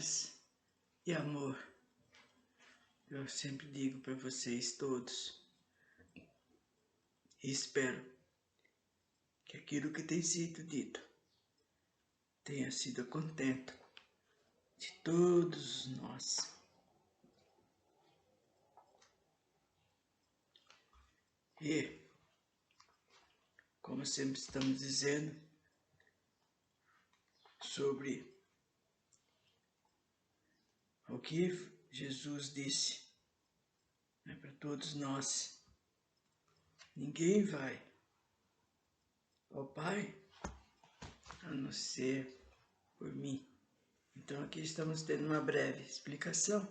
paz e amor. Eu sempre digo para vocês todos, e espero que aquilo que tem sido dito tenha sido contento de todos nós. E, como sempre estamos dizendo, sobre o que Jesus disse, para todos nós: ninguém vai ao Pai a não ser por mim. Então aqui estamos tendo uma breve explicação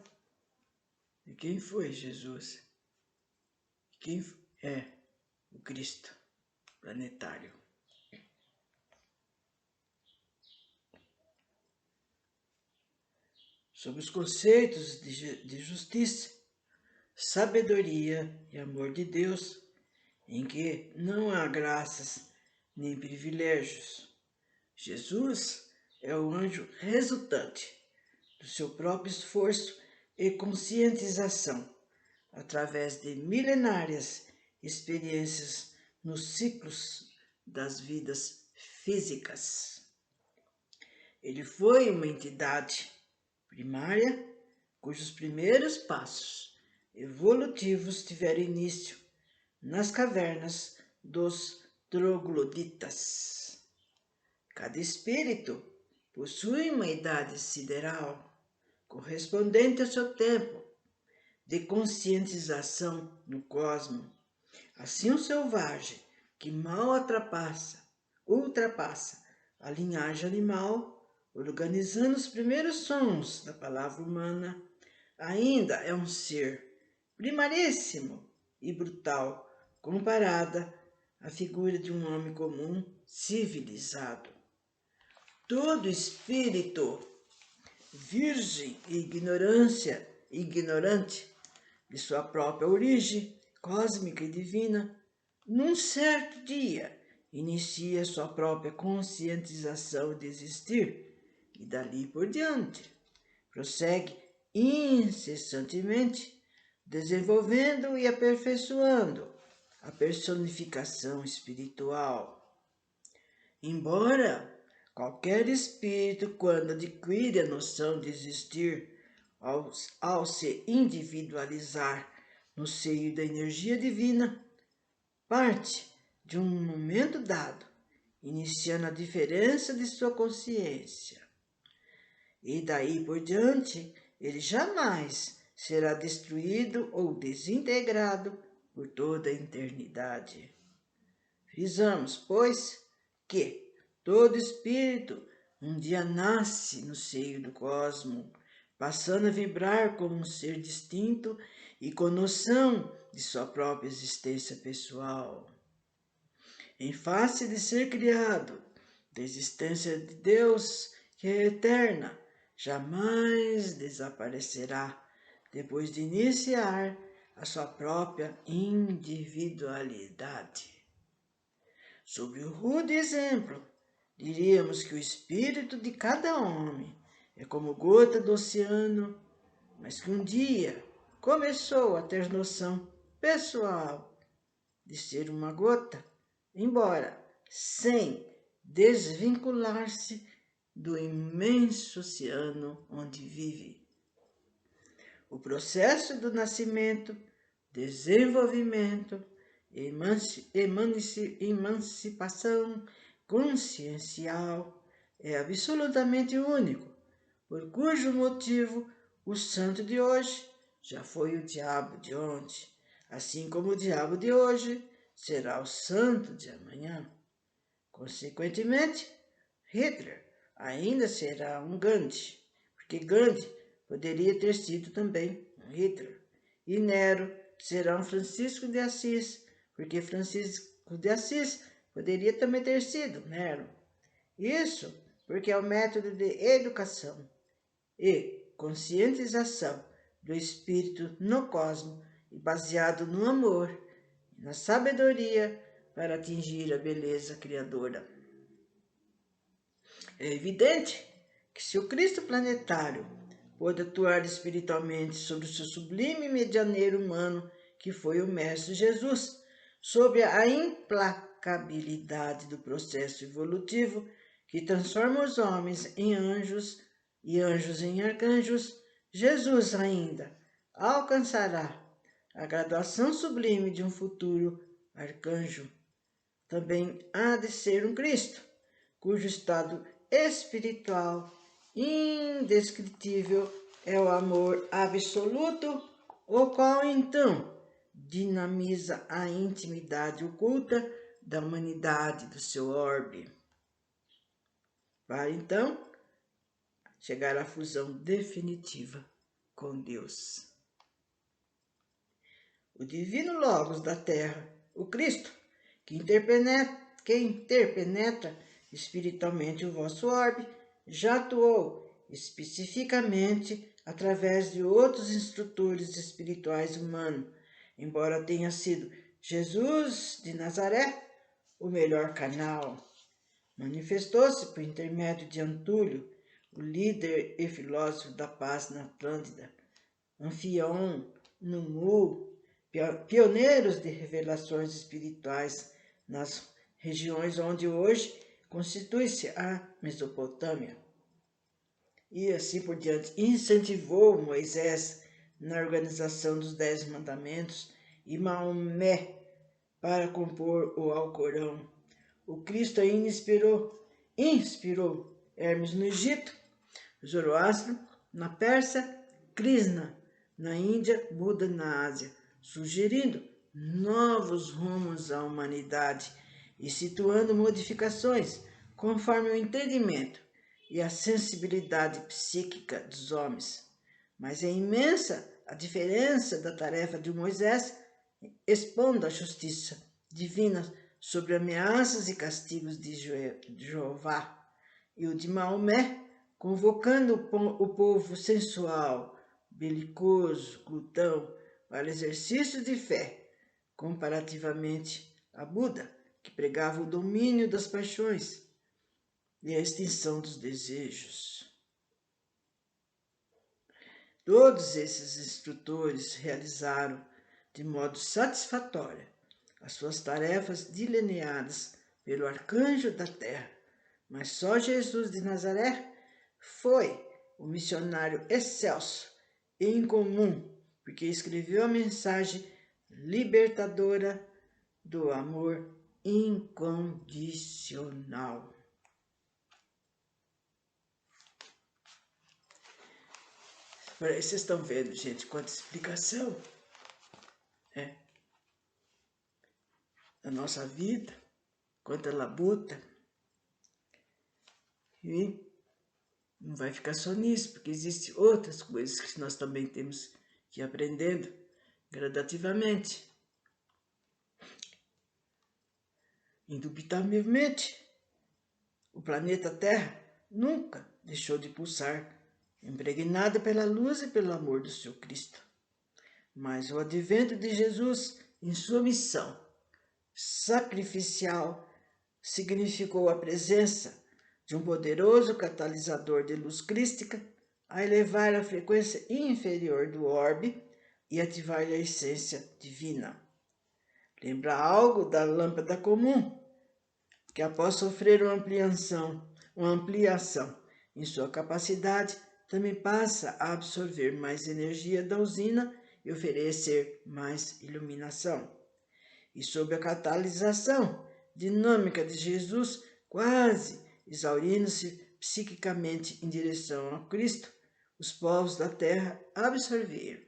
de quem foi Jesus, quem é o Cristo planetário. Sobre os conceitos de justiça, sabedoria e amor de Deus, em que não há graças nem privilégios. Jesus é o anjo resultante do seu próprio esforço e conscientização, através de milenárias experiências nos ciclos das vidas físicas. Ele foi uma entidade primária cujos primeiros passos evolutivos tiveram início nas cavernas dos trogloditas. Cada espírito possui uma idade sideral correspondente ao seu tempo de conscientização no cosmos. Assim, o selvagem, que mal ultrapassa a linhagem animal, organizando os primeiros sons da palavra humana, ainda é um ser primaríssimo e brutal, comparada à figura de um homem comum civilizado. Todo espírito virgem e ignorante de sua própria origem cósmica e divina, num certo dia inicia sua própria conscientização de existir e dali por diante prossegue incessantemente desenvolvendo e aperfeiçoando a personificação espiritual. Embora qualquer espírito, quando adquire a noção de existir, ao se individualizar no seio da energia divina, parte de um momento dado, iniciando a diferença de sua consciência. E daí por diante, ele jamais será destruído ou desintegrado por toda a eternidade. Frisamos, pois, que todo espírito um dia nasce no seio do cosmos, passando a vibrar como um ser distinto e com noção de sua própria existência pessoal. Em face de ser criado, da existência de Deus, que é eterna, jamais desaparecerá depois de iniciar a sua própria individualidade. Sob o rude exemplo, diríamos que o espírito de cada homem é como gota do oceano, mas que um dia começou a ter noção pessoal de ser uma gota, embora sem desvincular-se do imenso oceano onde vive. O processo do nascimento, desenvolvimento, emancipação consciencial é absolutamente único, por cujo motivo o santo de hoje já foi o diabo de ontem, assim como o diabo de hoje será o santo de amanhã. Consequentemente, Hitler ainda será um Gandhi, porque Gandhi poderia ter sido também um Hitler, e Nero será um Francisco de Assis, porque Francisco de Assis poderia também ter sido Nero. Isso porque é o método de educação e conscientização do espírito no cosmos e baseado no amor e na sabedoria para atingir a beleza criadora. É evidente que se o Cristo planetário pôde atuar espiritualmente sobre o seu sublime medianeiro humano, que foi o Mestre Jesus, sob a implacabilidade do processo evolutivo que transforma os homens em anjos e anjos em arcanjos. Jesus ainda alcançará a graduação sublime de um futuro arcanjo. Também há de ser um Cristo, cujo estado espiritual indescritível é o amor absoluto, o qual então dinamiza a intimidade oculta da humanidade do seu orbe, para então chegar à fusão definitiva com Deus. O divino Logos da Terra, o Cristo, que interpenetra espiritualmente o vosso orbe, já atuou especificamente através de outros instrutores espirituais humanos, embora tenha sido Jesus de Nazaré o melhor canal. Manifestou-se por intermédio de Antúlio, o líder e filósofo da paz na Atlântida, Anfion, Numu, pioneiros de revelações espirituais nas regiões onde hoje constitui-se a Mesopotâmia. E assim por diante, incentivou Moisés na organização dos 10 mandamentos e Maomé para compor o Alcorão. O Cristo ainda inspirou Hermes no Egito, Zoroastro na Pérsia, Krishna na Índia, Buda na Ásia, sugerindo novos rumos à humanidade e situando modificações conforme o entendimento e a sensibilidade psíquica dos homens. Mas é imensa a diferença da tarefa de Moisés expondo a justiça divina sobre ameaças e castigos de Jeová, e o de Maomé convocando o povo sensual, belicoso, glutão, para exercício de fé, comparativamente a Buda, que pregava o domínio das paixões e a extinção dos desejos. Todos esses instrutores realizaram de modo satisfatório as suas tarefas delineadas pelo arcanjo da terra, mas só Jesus de Nazaré foi o missionário excelso e incomum, porque escreveu a mensagem libertadora do amor incondicional. Vocês estão vendo, gente, quanta explicação da nossa vida, quanta labuta. E não vai ficar só nisso, porque existem outras coisas que nós também temos que ir aprendendo gradativamente. Indubitavelmente, o planeta Terra nunca deixou de pulsar, impregnado pela luz e pelo amor do seu Cristo. Mas o advento de Jesus em sua missão sacrificial significou a presença de um poderoso catalisador de luz crística a elevar a frequência inferior do orbe e ativar a essência divina. Lembra algo da lâmpada comum, que após sofrer uma ampliação em sua capacidade, também passa a absorver mais energia da usina e oferecer mais iluminação. E sob a catalisação dinâmica de Jesus, quase exaurindo-se psiquicamente em direção a Cristo, os povos da terra absorveram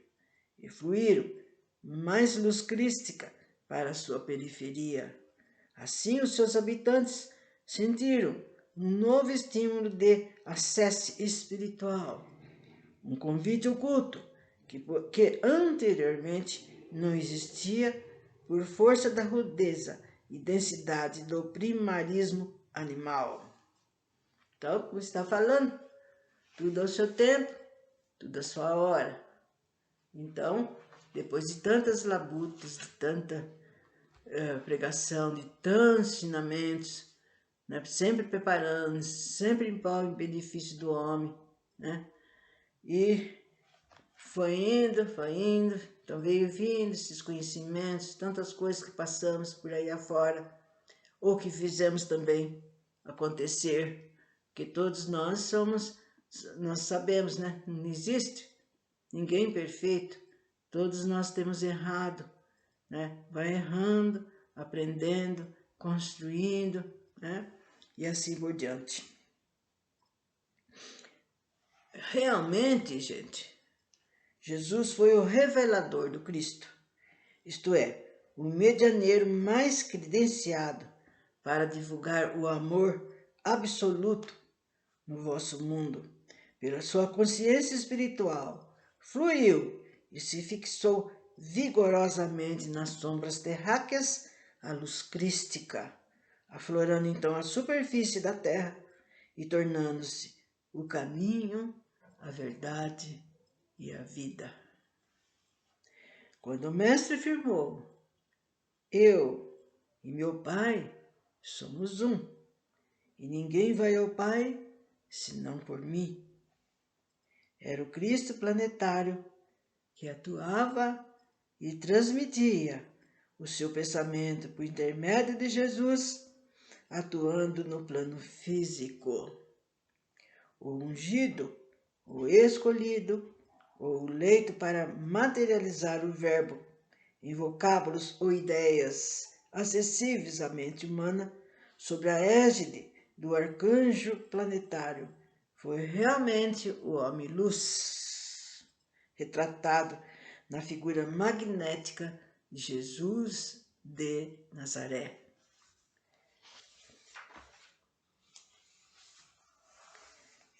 e fluíram mais luz crística para a sua periferia. Assim, os seus habitantes sentiram um novo estímulo de acesso espiritual, um convite oculto que anteriormente não existia por força da rudeza e densidade do primarismo animal. Então, como está falando, tudo ao seu tempo, tudo à sua hora. Então, depois de tantas labutas, de tanta pregação, de tantos ensinamentos, né, sempre preparando, sempre em prol e benefício do homem, né? E foi indo, então veio vindo esses conhecimentos, tantas coisas que passamos por aí afora, ou que fizemos também acontecer, que todos nós sabemos, né? Não existe ninguém perfeito, todos nós temos errado, né? Vai errando, aprendendo, construindo, né? E assim por diante. Realmente, gente, Jesus foi o revelador do Cristo, isto é, o medianeiro mais credenciado para divulgar o amor absoluto no vosso mundo. Pela sua consciência espiritual, fluiu e se fixou vigorosamente nas sombras terráqueas a luz crística, aflorando então a superfície da terra e tornando-se o caminho, a verdade e a vida. Quando o Mestre afirmou: eu e meu Pai somos um, e ninguém vai ao Pai senão por mim, era o Cristo planetário que atuava e transmitia o seu pensamento por intermédio de Jesus, atuando no plano físico. O ungido, o escolhido, ou o leito para materializar o verbo em vocábulos ou ideias acessíveis à mente humana, sob a égide do arcanjo planetário, foi realmente o homem-luz, retratado na figura magnética de Jesus de Nazaré.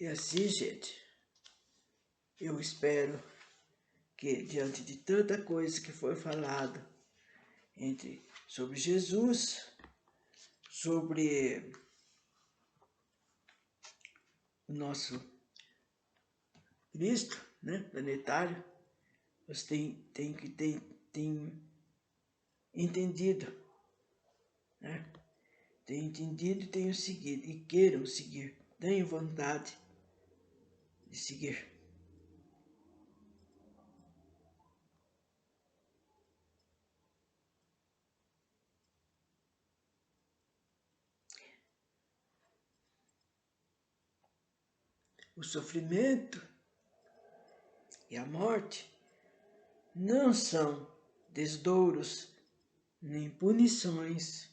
E assim, gente, eu espero que, diante de tanta coisa que foi falado sobre Jesus, sobre o nosso Cristo, né, planetário, você tem entendido, né? Tem entendido e tenham seguido, e queiram seguir, tenham vontade de seguir. O sofrimento e a morte não são desdouros, nem punições,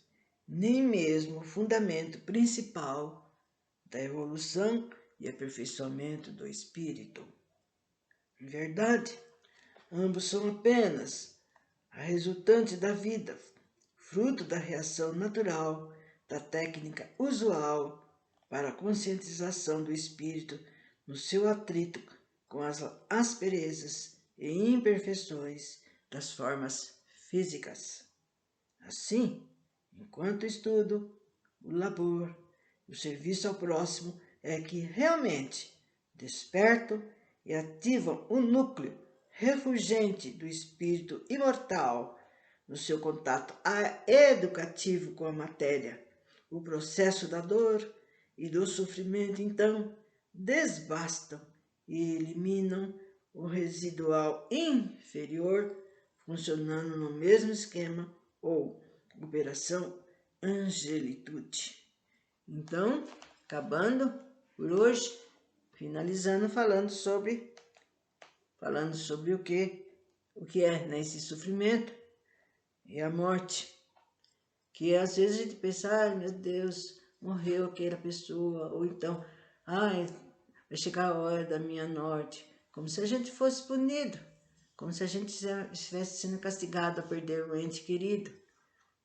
nem mesmo o fundamento principal da evolução e aperfeiçoamento do espírito. Em verdade, ambos são apenas a resultante da vida, fruto da reação natural da técnica usual para a conscientização do espírito no seu atrito com as asperezas e imperfeições das formas físicas. Assim, enquanto estudo, o labor, o serviço ao próximo é que realmente despertam e ativam o núcleo refulgente do espírito imortal no seu contato educativo com a matéria. O processo da dor e do sofrimento, então, desbastam e eliminam o residual inferior, funcionando no mesmo esquema ou operação angelitude. Então, acabando por hoje, finalizando falando sobre o que é, né, esse sofrimento e a morte, que às vezes a gente pensa, ai meu Deus, morreu aquela pessoa, ou então, ai, vai chegar a hora da minha morte, como se a gente fosse punido, como se a gente estivesse sendo castigado a perder um ente querido.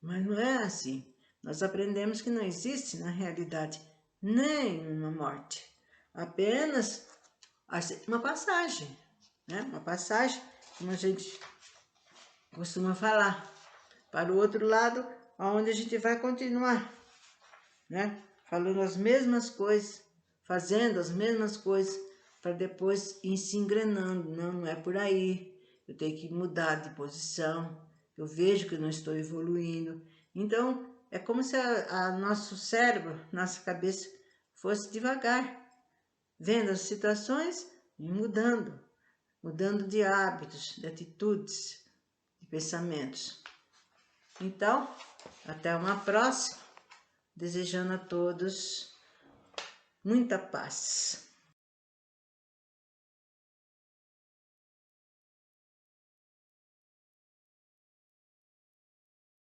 Mas não é assim. Nós aprendemos que não existe, na realidade, nenhuma morte. Apenas uma passagem, né? Uma passagem, como a gente costuma falar, para o outro lado, onde a gente vai continuar, né? Falando as mesmas coisas, fazendo as mesmas coisas, para depois ir se engrenando. Não é por aí. Eu tenho que mudar de posição. Eu vejo que eu não estou evoluindo. Então, é como se a nosso cérebro, nossa cabeça, fosse devagar, vendo as situações, e mudando de hábitos, de atitudes, de pensamentos. Então, até uma próxima, desejando a todos muita paz.